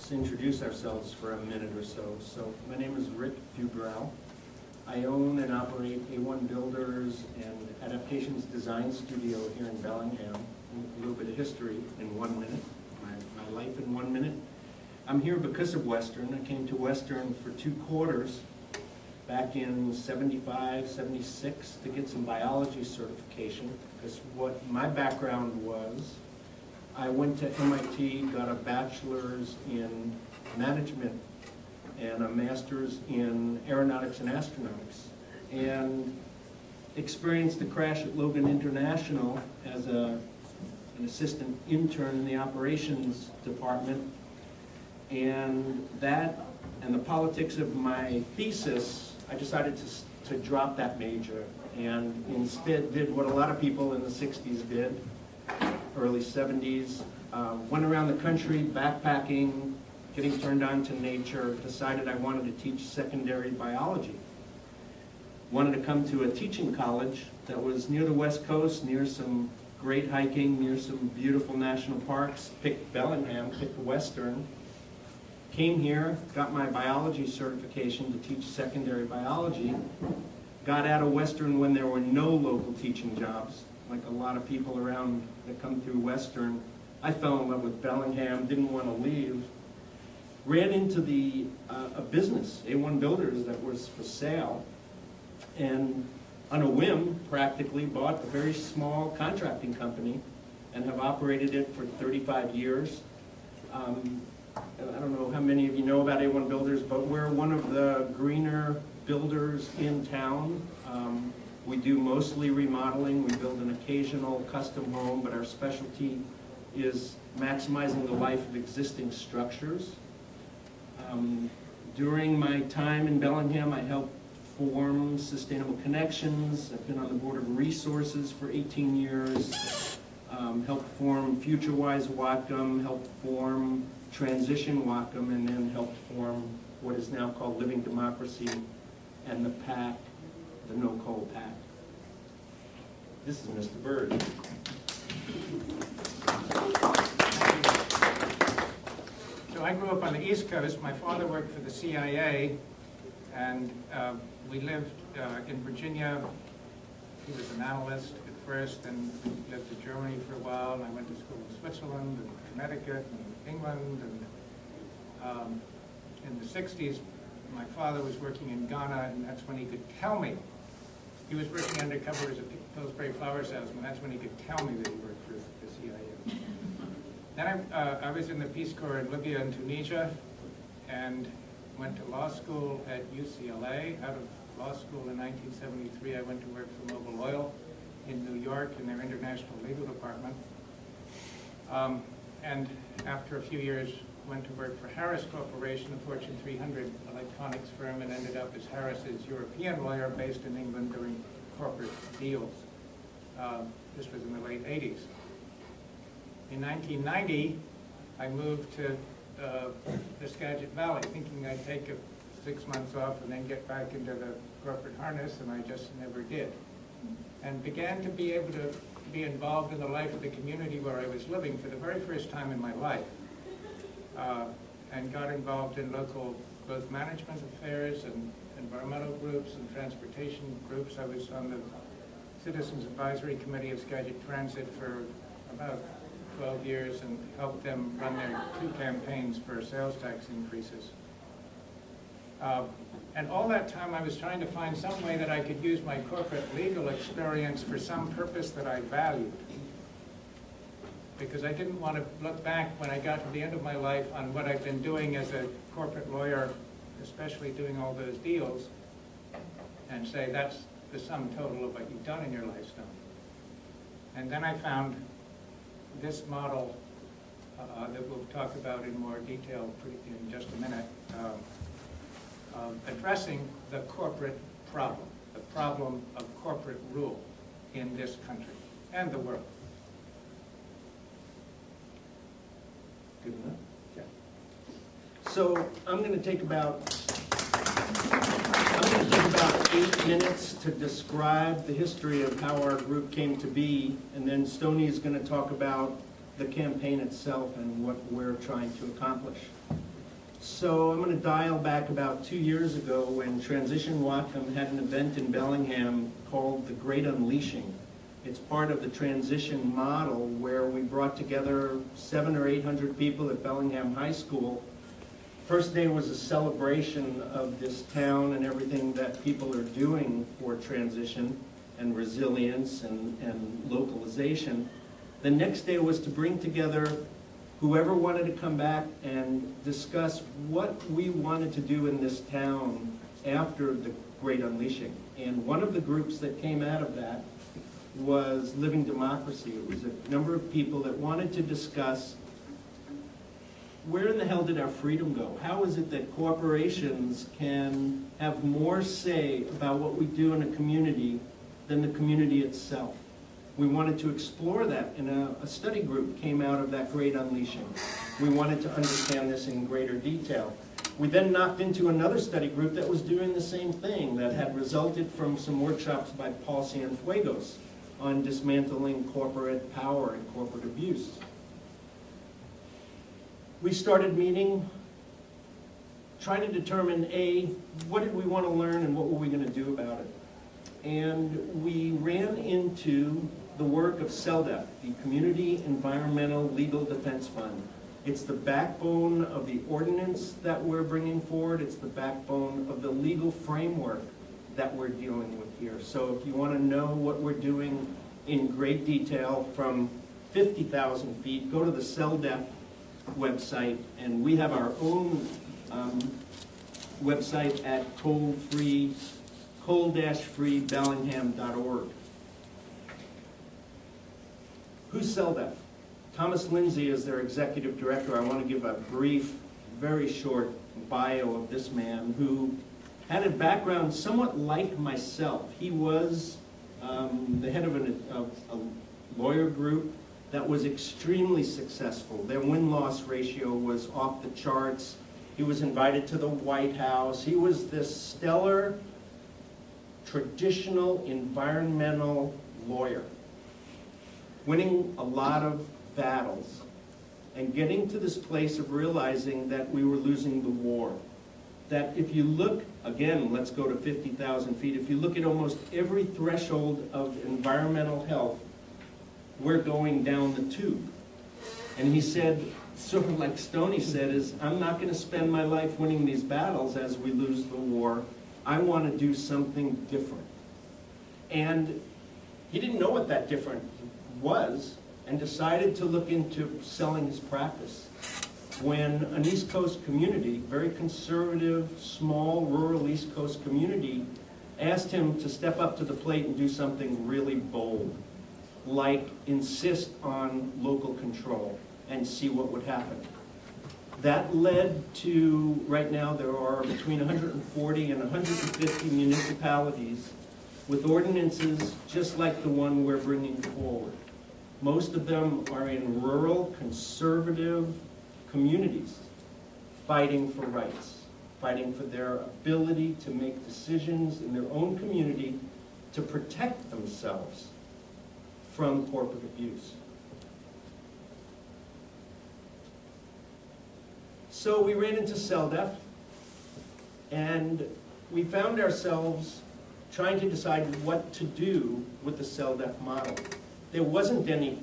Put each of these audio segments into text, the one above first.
let's introduce ourselves for a minute or so. So my name is Rick Dubrow. I own and operate A1 Builders and Adaptations Design Studio here in Bellingham. A little bit of history in 1 minute, my life in 1 minute. I'm here because of Western. I came to Western for 2 quarters back in 75, 76 to get some biology certification, because what my background was, I went to MIT, got a bachelor's in management and a master's in aeronautics and astronautics, and experienced the crash at Logan International as an assistant intern in the operations department. And that and the politics of my thesis, I decided to drop that major and instead did what a lot of people in the 60s did, early 70s, went around the country backpacking, getting turned on to nature, decided I wanted to teach secondary biology. Wanted to come to a teaching college that was near the West Coast, near some great hiking, near some beautiful national parks, picked Bellingham, picked Western. Came here, got my biology certification to teach secondary biology, got out of Western when there were no local teaching jobs, like a lot of people around that come through Western. I fell in love with Bellingham, didn't want to leave. Ran into a business, A1 Builders, that was for sale, and on a whim, practically, bought a very small contracting company and have operated it for 35 years. I don't know how many of you know about A1 Builders, but we're one of the greener builders in town. We do mostly remodeling. We build an occasional custom home, but our specialty is maximizing the life of existing structures. During my time in Bellingham, I helped form Sustainable Connections. I've been on the board of Resources for 18 years. Helped form FutureWise Whatcom, helped form Transition Whatcom, and then helped form what is now called Living Democracy and the PAC, the No Coal PAC. This is Mr. Bird. So I grew up on the East Coast. My father worked for the CIA, and we lived in Virginia. He was an analyst at first, and we lived in Germany for a while, and I went to school in Switzerland and Connecticut and England. And in the 60s, my father was working in Ghana, and that's when he could tell me. He was working undercover as a Pillsbury flower salesman. That's when he could tell me that he worked for the CIA. Then I was in the Peace Corps in Libya and Tunisia, and went to law school at UCLA. Out of law school in 1973, I went to work for Mobil Oil in New York in their international legal department. And after a few years, went to work for Harris Corporation, a Fortune 300 electronics firm, and ended up as Harris's European lawyer based in England doing corporate deals. This was in the late 80s. In 1990, I moved to the Skagit Valley, thinking I'd take 6 months off and then get back into the corporate harness, and I just never did. And began to be able to be involved in the life of the community where I was living for the very first time in my life, and got involved in local both management affairs and environmental groups and transportation groups. I was on the Citizens Advisory Committee of Skagit Transit for about 12 years and helped them run their 2 campaigns for sales tax increases. And all that time I was trying to find some way that I could use my corporate legal experience for some purpose that I valued. Because I didn't want to look back when I got to the end of my life on what I've been doing as a corporate lawyer, especially doing all those deals, and say that's the sum total of what you've done in your lifestyle. And then I found this model that we'll talk about in more detail in just a minute, addressing the corporate problem, the problem of corporate rule in this country and the world. Good enough? Yeah. So I'm going to take about 8 minutes to describe the history of how our group came to be, and then Stoney is going to talk about the campaign itself and what we're trying to accomplish. So I'm going to dial back about 2 years ago when Transition Whatcom had an event in Bellingham called the Great Unleashing. It's part of the transition model where we brought together 700 or 800 people at Bellingham High School. First day was a celebration of this town and everything that people are doing for transition and resilience and localization. The next day was to bring together whoever wanted to come back and discuss what we wanted to do in this town after the Great Unleashing. And one of the groups that came out of that was Living Democracy. It was a number of people that wanted to discuss where in the hell did our freedom go? How is it that corporations can have more say about what we do in a community than the community itself? We wanted to explore that, and a study group came out of that Great Unleashing. We wanted to understand this in greater detail. We then knocked into another study group that was doing the same thing, that had resulted from some workshops by Paul Cienfuegos on dismantling corporate power and corporate abuse. We started meeting, trying to determine, A, what did we want to learn and what were we going to do about it? And we ran into the work of CELDEF, the Community Environmental Legal Defense Fund. It's the backbone of the ordinance that we're bringing forward. It's the backbone of the legal framework that we're dealing with here. So if you want to know what we're doing in great detail from 50,000 feet, go to the CELDEF website, and we have our own website at coal-free-bellingham.org. Who's CELDEF? Thomas Lindsay is their executive director. I want to give a brief, very short bio of this man who had a background somewhat like myself. He was the head of a lawyer group that was extremely successful. Their win-loss ratio was off the charts. He was invited to the White House. He was this stellar, traditional, environmental lawyer, winning a lot of battles and getting to this place of realizing that we were losing the war. That if you look, again, let's go to 50,000 feet, if you look at almost every threshold of environmental health, we're going down the tube. And he said, sort of like Stoney said, is I'm not going to spend my life winning these battles as we lose the war. I want to do something different. And he didn't know what that different was and decided to look into selling his practice. When an East Coast community, very conservative, small, rural East Coast community, asked him to step up to the plate and do something really bold, like insist on local control and see what would happen. That led to, right now there are between 140 and 150 municipalities with ordinances just like the one we're bringing forward. Most of them are in rural, conservative communities fighting for rights, fighting for their ability to make decisions in their own community to protect themselves from corporate abuse. So we ran into CELDEF, and we found ourselves trying to decide what to do with the CELDEF model. There wasn't any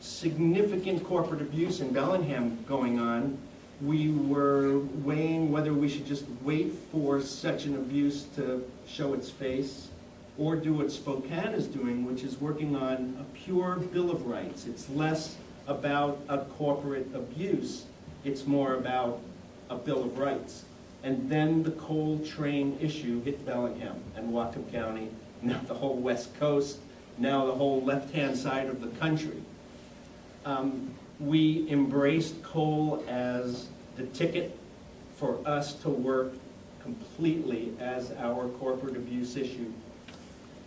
significant corporate abuse in Bellingham going on. We were weighing whether we should just wait for such an abuse to show its face or do what Spokane is doing, which is working on a pure Bill of Rights. It's less about a corporate abuse. It's more about a Bill of Rights. And then the coal train issue hit Bellingham and Whatcom County, now the whole West Coast, now the whole left-hand side of the country. We embraced coal as the ticket for us to work completely as our corporate abuse issue.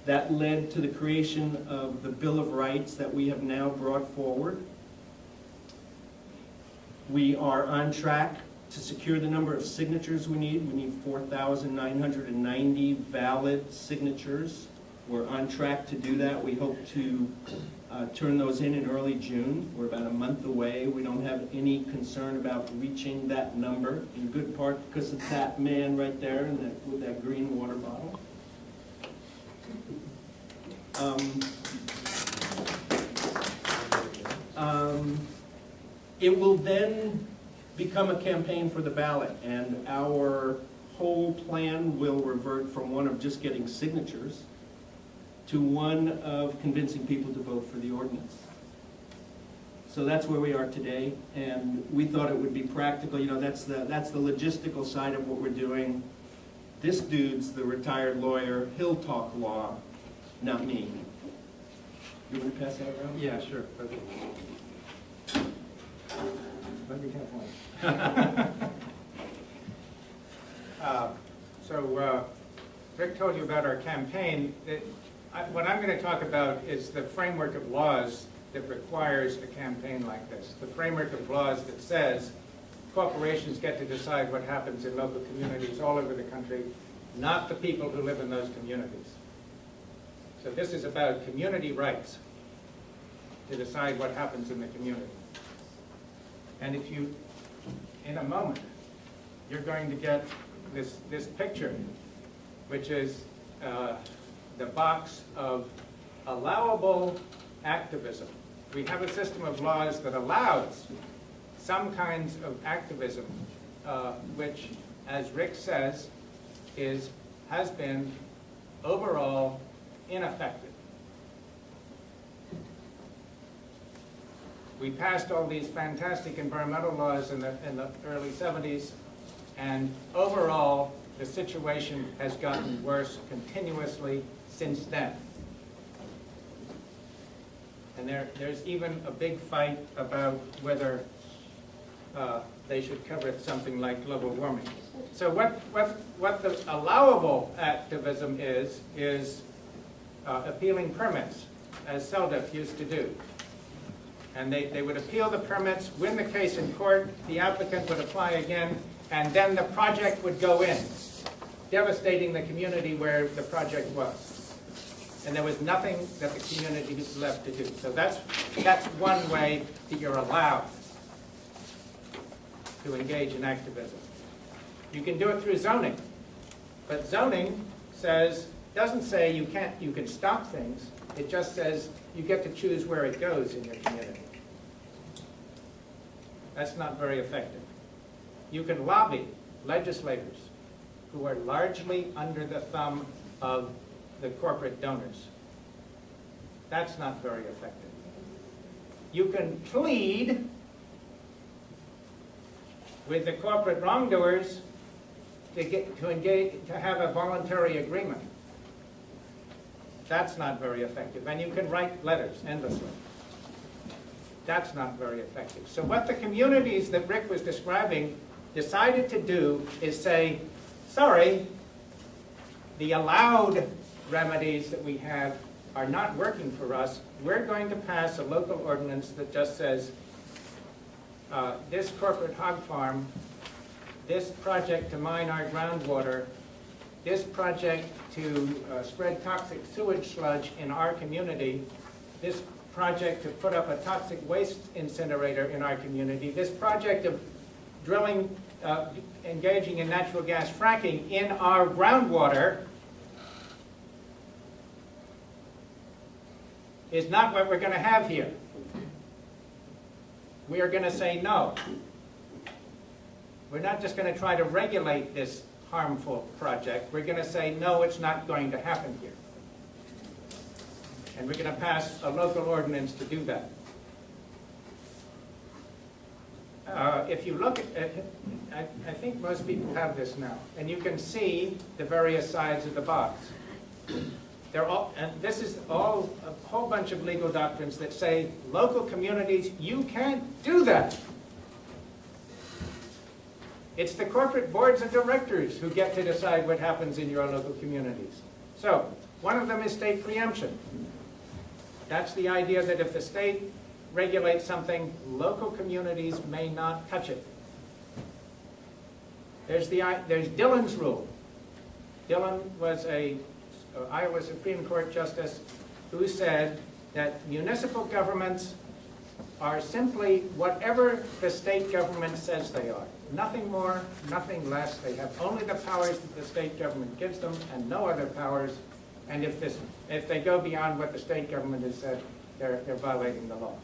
That led to the creation of the Bill of Rights that we have now brought forward. We are on track to secure the number of signatures we need. We need 4,990 valid signatures. We're on track to do that. We hope to turn those in early June. We're about a month away. We don't have any concern about reaching that number, in good part because of that man right there and with that green water bottle. It will then become a campaign for the ballot, and our whole plan will revert from one of just getting signatures to one of convincing people to vote for the ordinance. So that's where we are today, and we thought it would be practical. You know, that's the logistical side of what we're doing. This dude's the retired lawyer. He'll talk law, not me. You want to pass that around? Yeah, sure. Okay. Let me have one. Rick told you about our campaign. What I'm going to talk about is the framework of laws that requires a campaign like this. The framework of laws that says corporations get to decide what happens in local communities all over the country, not the people who live in those communities. So this is about community rights to decide what happens in the community. And if you, in a moment, you're going to get this picture, which is the box of allowable activism. We have a system of laws that allows some kinds of activism, which, as Rick says, has been overall ineffective. We passed all these fantastic environmental laws in the early 70s, and overall, the situation has gotten worse continuously since then. And there's even a big fight about whether they should cover something like global warming. So what the allowable activism is appealing permits, as SELDF used to do. And they would appeal the permits, win the case in court, the applicant would apply again, and then the project would go in, devastating the community where the project was. And there was nothing that the community was left to do. So that's one way that you're allowed to engage in activism. You can do it through zoning, but zoning doesn't say you can stop things. It just says you get to choose where it goes in your community. That's not very effective. You can lobby legislators who are largely under the thumb of the corporate donors. That's not very effective. You can plead with the corporate wrongdoers to have a voluntary agreement. That's not very effective. And you can write letters endlessly. That's not very effective. So what the communities that Rick was describing decided to do is say, sorry, the allowed remedies that we have are not working for us. We're going to pass a local ordinance that just says, this corporate hog farm, this project to mine our groundwater, this project to spread toxic sewage sludge in our community, this project to put up a toxic waste incinerator in our community, this project of drilling, engaging in natural gas fracking in our groundwater is not what we're going to have here. We are going to say no. We're not just going to try to regulate this harmful project. We're going to say, no, it's not going to happen here. And we're going to pass a local ordinance to do that. If you look at, I think most people have this now, and you can see the various sides of the box. They're all, and this is all a whole bunch of legal doctrines that say, local communities, you can't do that. It's the corporate boards of directors who get to decide what happens in your local communities. So, one of them is state preemption. That's the idea that if the state regulates something, local communities may not touch it. There's Dillon's rule. Dillon was a Iowa Supreme Court justice who said that municipal governments are simply whatever the state government says they are. Nothing more, nothing less. They have only the powers that the state government gives them and no other powers. And if they go beyond what the state government has said, they're violating the law.